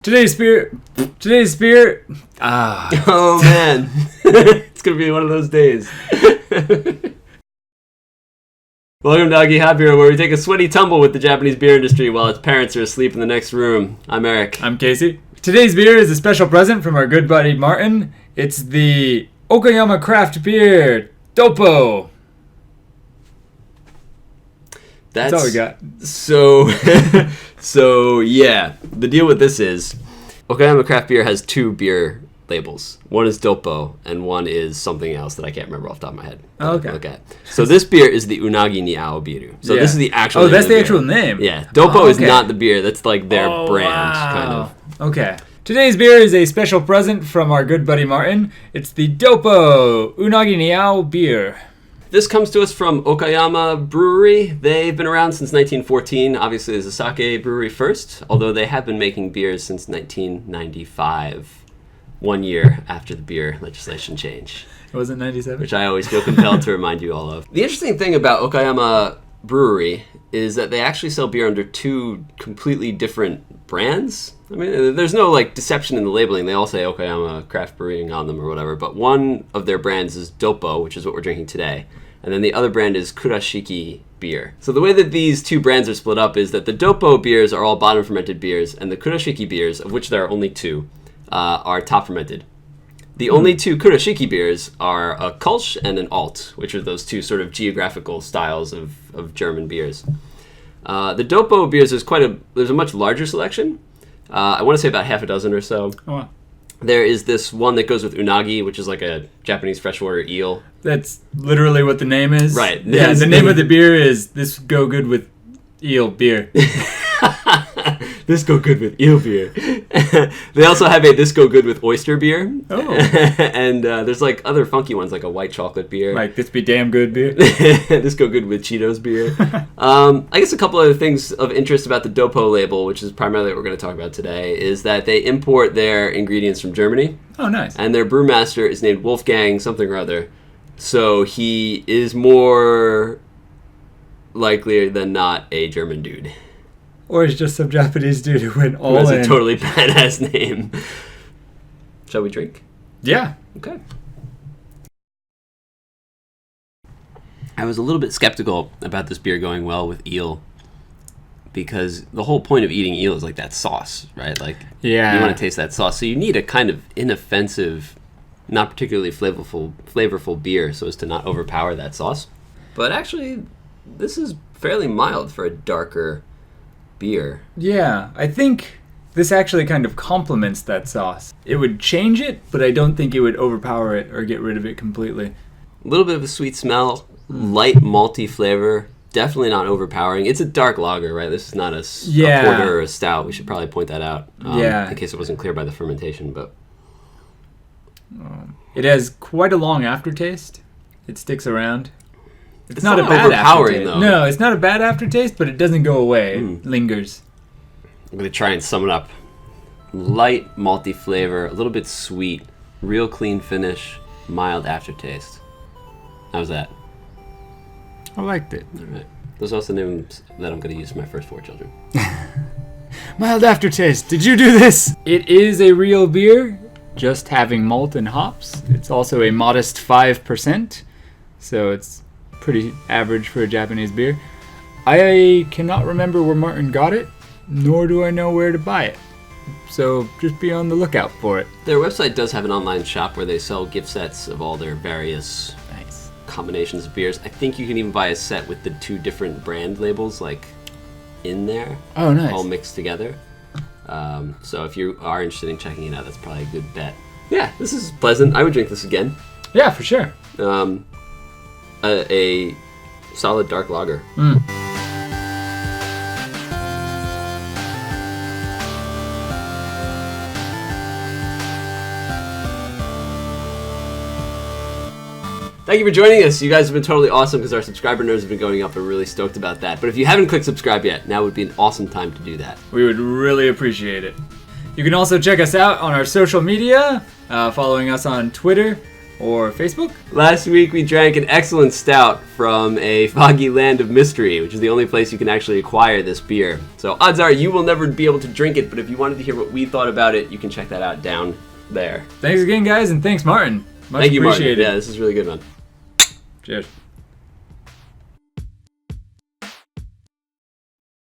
Today's beer. Oh man, it's gonna be one of those days. Welcome to Akihabeera, where we take a sweaty tumble with the Japanese beer industry while its parents are asleep in the next room. I'm Eric. I'm Casey. Today's beer is a special present from our good buddy Martin. It's the Okayama Craft Beer, Doppo. That's all we got. So yeah, the deal with this is Okayama Craft Beer has two beer labels. One is Doppo, and one is something else that I can't remember off the top of my head. Okay. So this beer is the Unagi ni合うビール. So this is the actual name. Oh, that's the beer. actual name? Yeah. Doppo is not the beer. That's like their brand, kind of. Okay. Today's beer is a special present from our good buddy Martin. It's the Doppo Unagi ni合う Beer. This comes to us from Okayama Brewery. They've been around since 1914. Obviously, as a sake brewery first, although they have been making beers since 1995, 1 year after the beer legislation change. It wasn't 97? Which I always feel compelled to remind you all of. The interesting thing about Okayama Brewery is that they actually sell beer under two completely different brands. I mean, there's no like deception in the labeling. They all say Okayama Craft Brewing on them or whatever, but one of their brands is Doppo, which is what we're drinking today. And then the other brand is Kurashiki beer. So the way that these two brands are split up is that the Doppo beers are all bottom fermented beers, and the Kurashiki beers, of which there are only two, are top fermented. The only two Kurashiki beers are a Kolsch and an Alt, which are those two sort of geographical styles of German beers. The Doppo beers, there's a much larger selection. I want to say about half a dozen or so. Oh, wow. There is this one that goes with Unagi, which is like a Japanese freshwater eel. That's literally what the name is? Right. Yeah, the name of the beer is This Go Good With Eel Beer. This go good with eel beer. They also have a This Go Good With Oyster beer. Oh. And there's like other funky ones, like a white chocolate beer. Like This Be Damn Good Beer. This Go Good With Cheetos beer. I guess a couple other things of interest about the Doppo label, which is primarily what we're going to talk about today, is that they import their ingredients from Germany. Oh, nice. And their brewmaster is named Wolfgang something or other. So he is more likely than not a German dude. Or it's just some Japanese dude who went all That's in. a totally badass name. Shall we drink? Yeah. Okay. I was a little bit skeptical about this beer going well with eel, because the whole point of eating eel is like that sauce, right? Like, yeah, you want to taste that sauce. So you need a kind of inoffensive, not particularly flavorful beer so as to not overpower that sauce. But actually, this is fairly mild for a darker beer. Yeah, I think this actually kind of complements that sauce. It would change it, but I don't think it would overpower it or get rid of it completely. A little bit of a sweet smell, light malty flavor, definitely not overpowering. It's a dark lager, right? This is not a porter or a stout. We should probably point that out in case it wasn't clear by the fermentation. But it has quite a long aftertaste. It sticks around. It's not a bad overpowering, though. No, it's not a bad aftertaste, but it doesn't go away. It lingers. I'm going to try and sum it up. Light, malty flavor, a little bit sweet, real clean finish, mild aftertaste. How's that? I liked it. All right. Those are also names that I'm going to use for my first 4 children. Mild aftertaste. Did you do this? It is a real beer, just having malt and hops. It's also a modest 5%, so it's pretty average for a Japanese beer. I cannot remember where Martin got it, nor do I know where to buy it. So just be on the lookout for it. Their website does have an online shop where they sell gift sets of all their various combinations of beers. I think you can even buy a set with the 2 different brand labels like in there. Oh, nice. All mixed together. So if you are interested in checking it out, that's probably a good bet. Yeah, this is pleasant. I would drink this again. Yeah, for sure. A solid dark lager. Thank you for joining us. You guys have been totally awesome because our subscriber numbers have been going up. We're really stoked about that. But if you haven't clicked subscribe yet, now would be an awesome time to do that. We would really appreciate it. You can also check us out on our social media, following us on Twitter or Facebook. Last week we drank an excellent stout from a foggy land of mystery, which is the only place you can actually acquire this beer. So odds are you will never be able to drink it, but if you wanted to hear what we thought about it, you can check that out down there. Thanks again, guys, and thanks, Martin. Much Thank you, Martin. appreciated. Yeah, this is really good, man. Cheers.